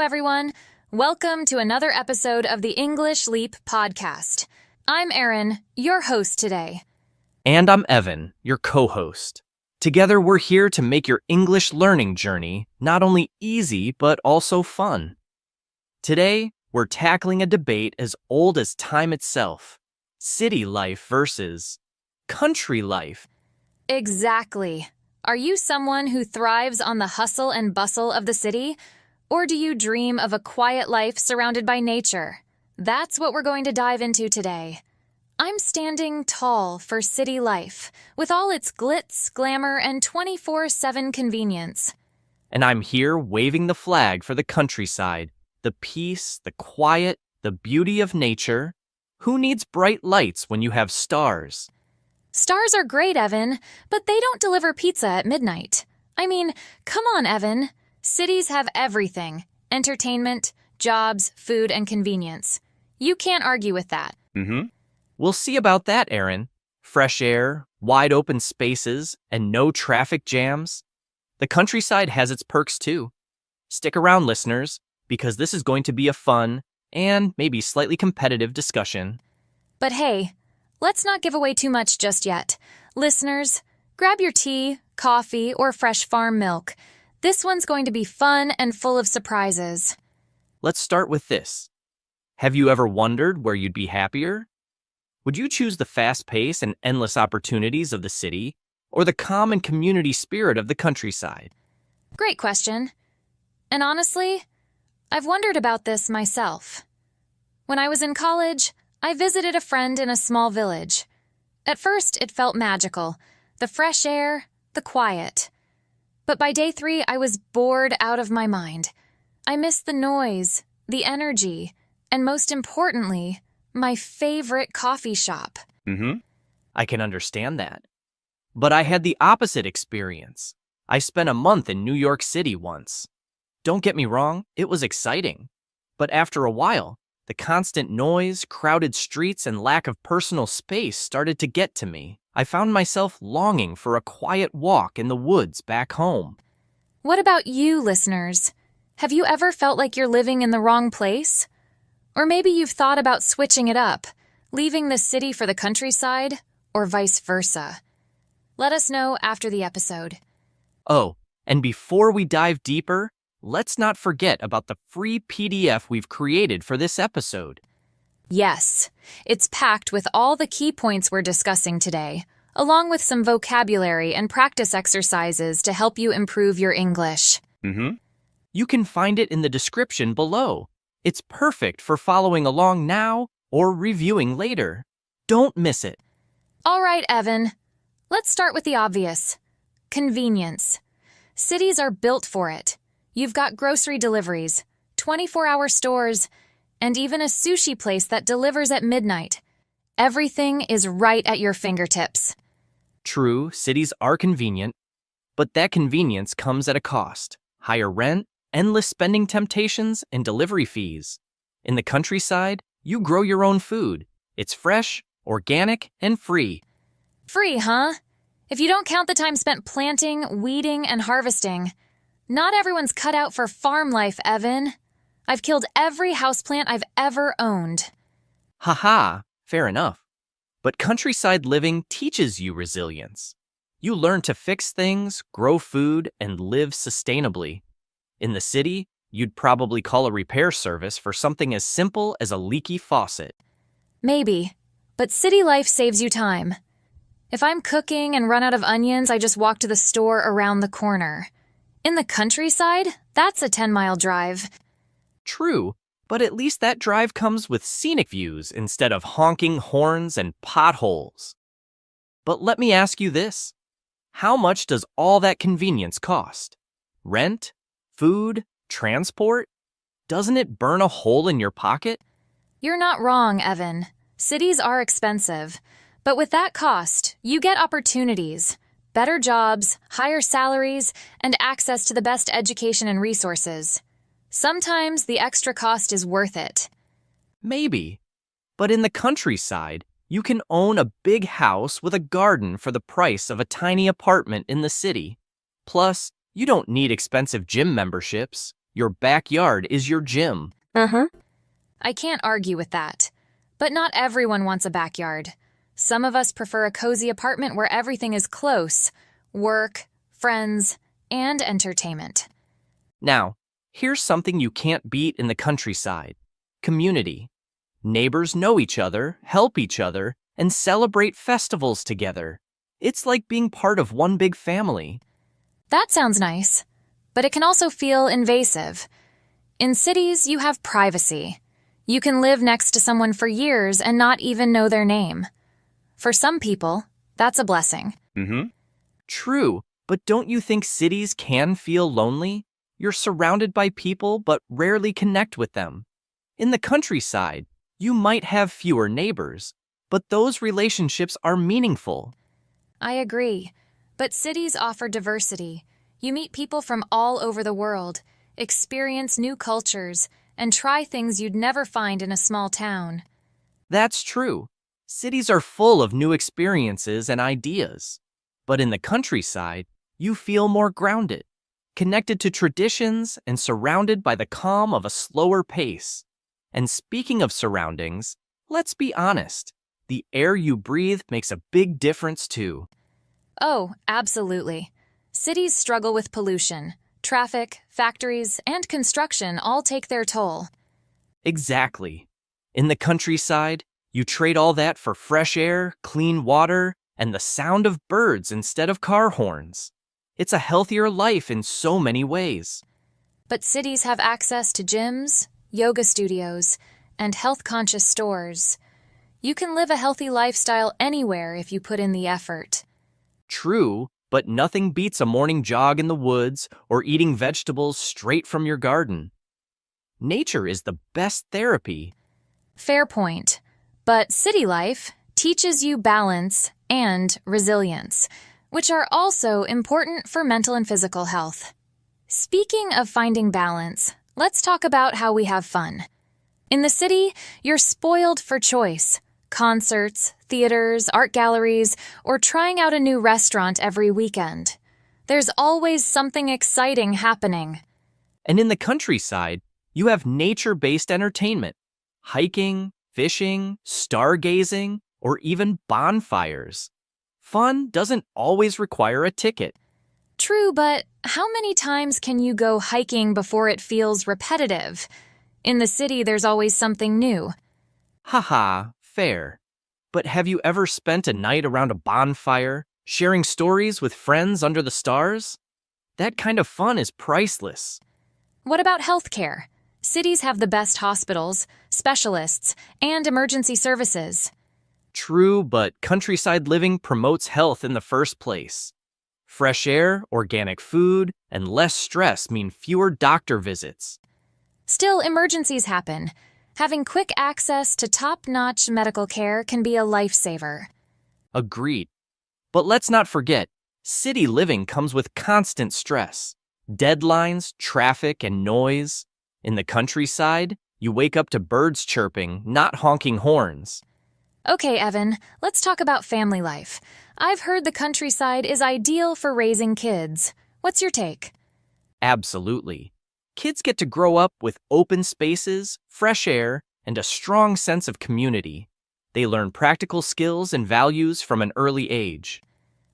everyone. Welcome to another episode of the English Leap podcast. I'm Erin, your host today. And I'm Evan, your co-host. Together, we're here to make your English learning journey not only easy, but also fun. Today, we're tackling a debate as old as time itself. City life versus country life. Exactly. Are you someone who thrives on the hustle and bustle of the city? Or do you dream of a quiet life surrounded by nature? That's what we're going to dive into today. I'm standing tall for city life, with all its glitz, glamour, and 24/7 convenience. And I'm here waving the flag for the countryside, the peace, the quiet, the beauty of nature. Who needs bright lights when you have stars? Stars are great, Evan, but they don't deliver pizza at midnight. I mean, come on, Evan. Cities have everything: entertainment, jobs, food, and convenience. You can't argue with that. We'll see about that, Erin. Fresh air, wide open spaces, and no traffic jams. The countryside has its perks too. Stick around, listeners, because this is going to be a fun and maybe slightly competitive discussion. But hey, let's not give away too much just yet. Listeners, grab your tea, coffee, or fresh farm milk. This one's going to be fun and full of surprises. Let's start with this. Have you ever wondered where you'd be happier? Would you choose the fast pace and endless opportunities of the city, or the calm and community spirit of the countryside? Great question. And honestly, I've wondered about this myself. When I was in college, I visited a friend in a small village. At first, it felt magical. The fresh air, the quiet. But by day 3, I was bored out of my mind. I missed the noise, the energy, and most importantly, my favorite coffee shop. I can understand that. But I had the opposite experience. I spent a month in New York City once. Don't get me wrong, it was exciting. But after a while, the constant noise, crowded streets, and lack of personal space started to get to me. I found myself longing for a quiet walk in the woods back home. What about you, listeners? Have you ever felt like you're living in the wrong place? Or maybe you've thought about switching it up, leaving the city for the countryside, or vice versa. Let us know after the episode. Oh, and before we dive deeper, let's not forget about the free PDF we've created for this episode. Yes, it's packed with all the key points we're discussing today, along with some vocabulary and practice exercises to help you improve your English. You can find it in the description below. It's perfect for following along now or reviewing later. Don't miss it. All right, Evan. Let's start with the obvious. Convenience. Cities are built for it. You've got grocery deliveries, 24-hour stores, and even a sushi place that delivers at midnight. Everything is right at your fingertips. True, cities are convenient, but that convenience comes at a cost. Higher rent, endless spending temptations, and delivery fees. In the countryside, you grow your own food. It's fresh, organic, and free. Free, huh? If you don't count the time spent planting, weeding, and harvesting. Not everyone's cut out for farm life, Evan. I've killed every houseplant I've ever owned. Haha, fair enough. But countryside living teaches you resilience. You learn to fix things, grow food, and live sustainably. In the city, you'd probably call a repair service for something as simple as a leaky faucet. Maybe, but city life saves you time. If I'm cooking and run out of onions, I just walk to the store around the corner. In the countryside, that's a 10-mile drive. True, but at least that drive comes with scenic views instead of honking horns and potholes. But let me ask you this. How much does all that convenience cost? Rent? Food? Transport? Doesn't it burn a hole in your pocket? You're not wrong, Evan. Cities are expensive. But with that cost, you get opportunities, better jobs, higher salaries, and access to the best education and resources. Sometimes the extra cost is worth it. Maybe. But in the countryside, you can own a big house with a garden for the price of a tiny apartment in the city. Plus, you don't need expensive gym memberships, Your backyard is your gym. Uh-huh. I can't argue with that. But not everyone wants a backyard. Some of us prefer a cozy apartment where everything is close: work, friends, and entertainment. Now, here's something you can't beat in the countryside: community. Neighbors know each other, help each other, and celebrate festivals together. It's like being part of one big family. That sounds nice, but it can also feel invasive. In cities, you have privacy. You can live next to someone for years and not even know their name. For some people, that's a blessing. True, but don't you think cities can feel lonely? You're surrounded by people but rarely connect with them. In the countryside, you might have fewer neighbors, but those relationships are meaningful. I agree, but cities offer diversity. You meet people from all over the world, experience new cultures, and try things you'd never find in a small town. That's true. Cities are full of new experiences and ideas. But in the countryside, you feel more grounded, connected to traditions and surrounded by the calm of a slower pace. And speaking of surroundings, let's be honest, the air you breathe makes a big difference too. Oh, absolutely. Cities struggle with pollution. Traffic, factories, and construction all take their toll. Exactly. In the countryside, you trade all that for fresh air, clean water, and the sound of birds instead of car horns. It's a healthier life in so many ways. But cities have access to gyms, yoga studios, and health-conscious stores. You can live a healthy lifestyle anywhere if you put in the effort. True, but nothing beats a morning jog in the woods or eating vegetables straight from your garden. Nature is the best therapy. Fair point. But city life teaches you balance and resilience, which are also important for mental and physical health. Speaking of finding balance, let's talk about how we have fun. In the city, you're spoiled for choice. Concerts, theaters, art galleries, or trying out a new restaurant every weekend. There's always something exciting happening. And in the countryside, you have nature-based entertainment: hiking, fishing, stargazing, or even bonfires. Fun doesn't always require a ticket. True, but how many times can you go hiking before it feels repetitive? In the city, there's always something new. Haha, fair. But have you ever spent a night around a bonfire, sharing stories with friends under the stars? That kind of fun is priceless. What about healthcare? Cities have the best hospitals, specialists, and emergency services. True, but countryside living promotes health in the first place. Fresh air, organic food, and less stress mean fewer doctor visits. Still, emergencies happen. Having quick access to top-notch medical care can be a lifesaver. Agreed. But let's not forget, city living comes with constant stress. Deadlines, traffic, and noise. In the countryside, you wake up to birds chirping, not honking horns. Okay, Evan, let's talk about family life. I've heard the countryside is ideal for raising kids. What's your take? Absolutely. Kids get to grow up with open spaces, fresh air, and a strong sense of community. They learn practical skills and values from an early age.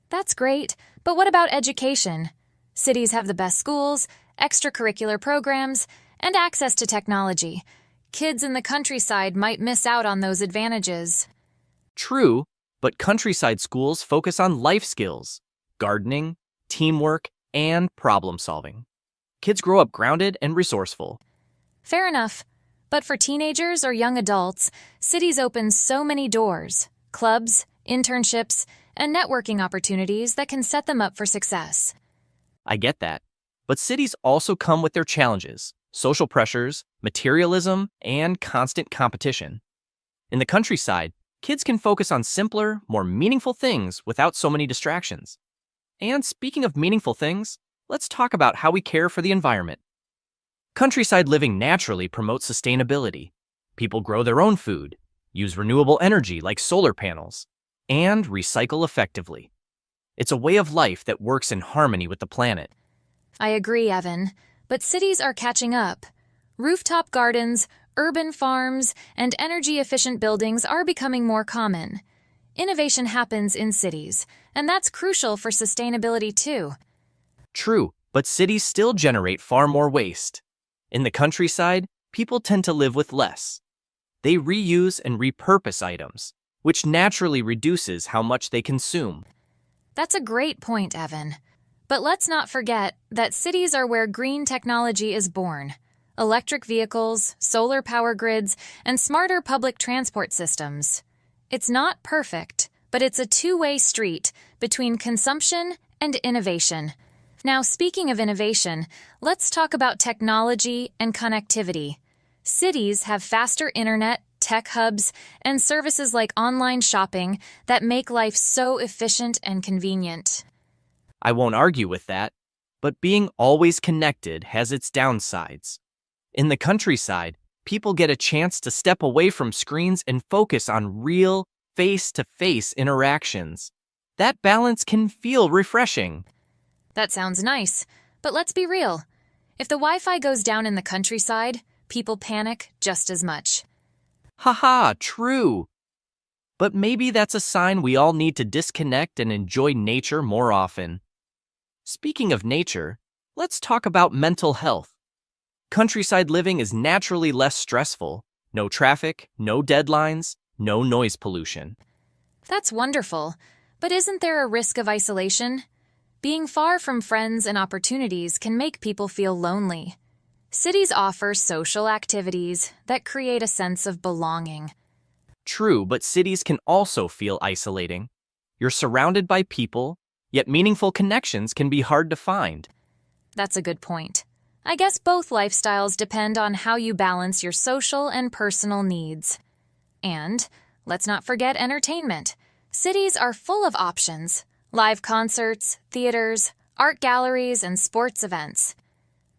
That's great, but what about education? Cities have the best schools, extracurricular programs, and access to technology. Kids in the countryside might miss out on those advantages. True, but countryside schools focus on life skills: gardening, teamwork, and problem solving. Kids grow up grounded and resourceful. Fair enough. But for teenagers or young adults, cities open so many doors: clubs, internships, and networking opportunities that can set them up for success. I get that. But cities also come with their challenges: social pressures, materialism, and constant competition. In the countryside, kids can focus on simpler, more meaningful things without so many distractions. And speaking of meaningful things, let's talk about how we care for the environment. Countryside living naturally promotes sustainability. People grow their own food, use renewable energy like solar panels, and recycle effectively. It's a way of life that works in harmony with the planet. I agree, Evan. but cities are catching up. Rooftop gardens, urban farms, and energy-efficient buildings are becoming more common. Innovation happens in cities, and that's crucial for sustainability too. True, but cities still generate far more waste. In the countryside, people tend to live with less. They reuse and repurpose items, which naturally reduces how much they consume. That's a great point, Evan. But let's not forget that cities are where green technology is born. Electric vehicles, solar power grids, and smarter public transport systems. It's not perfect, but it's a two-way street between consumption and innovation. Now, speaking of innovation, let's talk about technology and connectivity. Cities have faster internet, tech hubs, and services like online shopping that make life so efficient and convenient. I won't argue with that, but being always connected has its downsides. In the countryside, people get a chance to step away from screens and focus on real, face-to-face interactions. That balance can feel refreshing. That sounds nice, but let's be real. If the Wi-Fi goes down in the countryside, people panic just as much. Haha, true. But maybe that's a sign we all need to disconnect and enjoy nature more often. Speaking of nature, let's talk about mental health. Countryside living is naturally less stressful. No traffic, no deadlines, no noise pollution. That's wonderful, but isn't there a risk of isolation? Being far from friends and opportunities can make people feel lonely. Cities offer social activities that create a sense of belonging. True, but cities can also feel isolating. You're surrounded by people, yet meaningful connections can be hard to find. That's a good point. I guess both lifestyles depend on how you balance your social and personal needs. And let's not forget entertainment. Cities are full of options. Live concerts, theaters, art galleries, and sports events.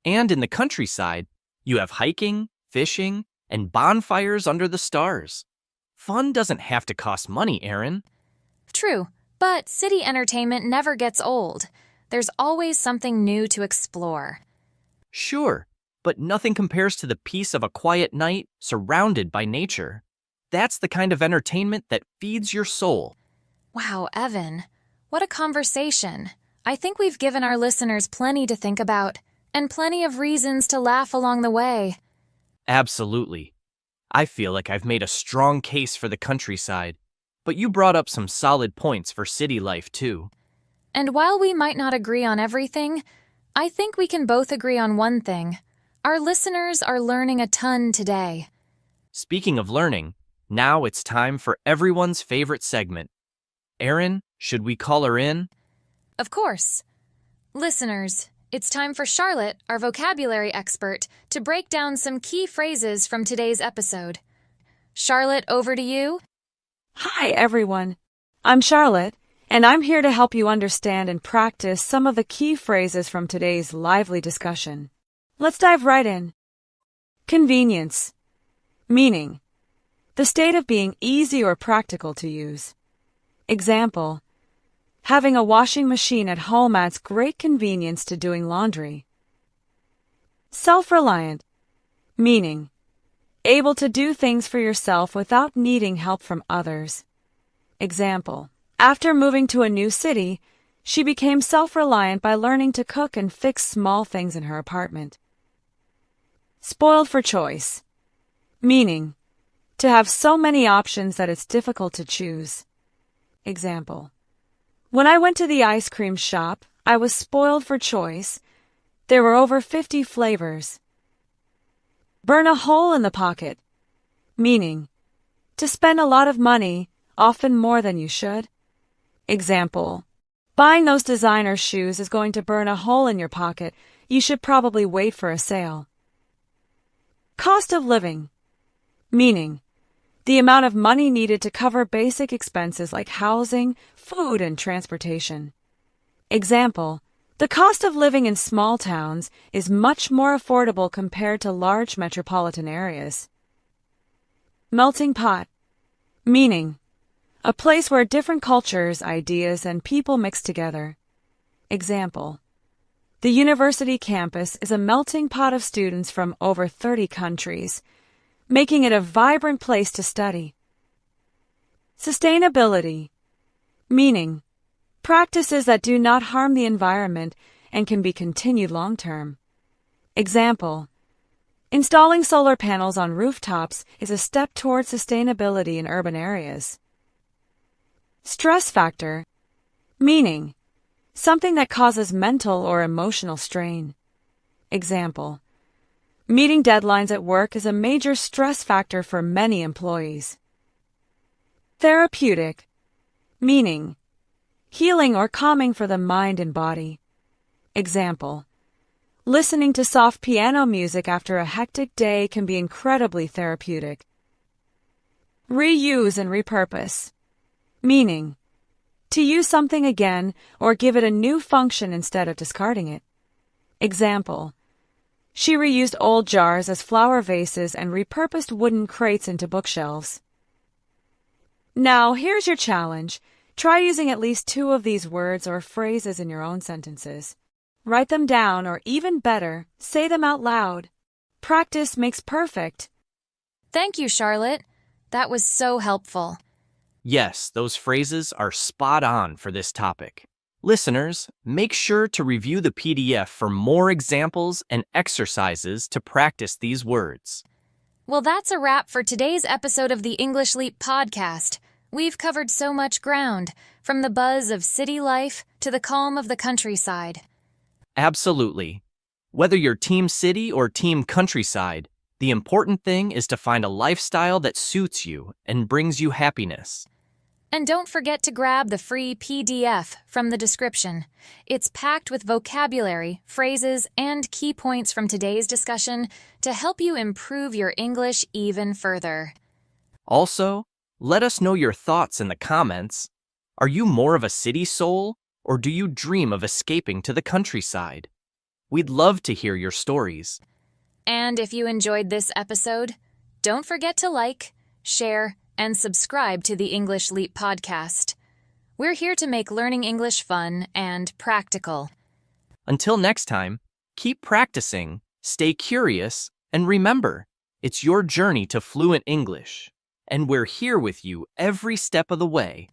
And in the countryside, you have hiking, fishing, and bonfires under the stars. Fun doesn't have to cost money, Erin. True, but city entertainment never gets old. There's always something new to explore. Sure, but nothing compares to the peace of a quiet night surrounded by nature. That's the kind of entertainment that feeds your soul. Wow, Evan, what a conversation. I think we've given our listeners plenty to think about, and plenty of reasons to laugh along the way. Absolutely. I feel like I've made a strong case for the countryside, but you brought up some solid points for city life too. And while we might not agree on everything, I think we can both agree on one thing. Our listeners are learning a ton today. Speaking of learning, now it's time for everyone's favorite segment. Erin, should we call her in? Of course. Listeners, it's time for Charlotte, our vocabulary expert, to break down some key phrases from today's episode. Charlotte, over to you. Hi, everyone. I'm Charlotte, and I'm here to help you understand and practice some of the key phrases from today's lively discussion. Let's dive right in. Convenience. Meaning, the state of being easy or practical to use. Example, having a washing machine at home adds great convenience to doing laundry. Self-reliant. Meaning, able to do things for yourself without needing help from others. Example, after moving to a new city, she became self-reliant by learning to cook and fix small things in her apartment. Spoiled for choice. Meaning, to have so many options that it's difficult to choose. Example, when I went to the ice cream shop, I was spoiled for choice. There were over 50 flavors. Burn a hole in the pocket. Meaning, to spend a lot of money, often more than you should. Example, buying those designer shoes is going to burn a hole in your pocket. You should probably wait for a sale. Cost of living. Meaning, the amount of money needed to cover basic expenses like housing, food, and transportation. Example, the cost of living in small towns is much more affordable compared to large metropolitan areas. Melting pot. Meaning, a place where different cultures, ideas, and people mix together. Example, The university campus is a melting pot of students from over 30 countries, making it a vibrant place to study. Sustainability, meaning practices that do not harm the environment and can be continued long-term. Example: installing solar panels on rooftops is a step towards sustainability in urban areas. Stress factor, meaning something that causes mental or emotional strain. Example: meeting deadlines at work is a major stress factor for many employees. Therapeutic, meaning healing or calming for the mind and body. Example: listening to soft piano music after a hectic day can be incredibly therapeutic. Reuse and repurpose, meaning to use something again or give it a new function instead of discarding it. Example: she reused old jars as flower vases and repurposed wooden crates into bookshelves. Now, here's your challenge. Try using at least 2 of these words or phrases in your own sentences. Write them down, or even better, say them out loud. Practice makes perfect. Thank you, Charlotte. That was so helpful. Yes, those phrases are spot on for this topic. Listeners, make sure to review the PDF for more examples and exercises to practice these words. Well, that's a wrap for today's episode of the English Leap podcast. We've covered so much ground, from the buzz of city life to the calm of the countryside. Absolutely. Whether you're Team City or Team Countryside, the important thing is to find a lifestyle that suits you and brings you happiness. And don't forget to grab the free PDF from the description. It's packed with vocabulary, phrases, and key points from today's discussion to help you improve your English even further. Also, let us know your thoughts in the comments. Are you more of a city soul, or do you dream of escaping to the countryside? We'd love to hear your stories. And if you enjoyed this episode, don't forget to like, share, and subscribe to the English Leap podcast. We're here to make learning English fun and practical. Until next time, keep practicing, stay curious, and remember, it's your journey to fluent English, and we're here with you every step of the way.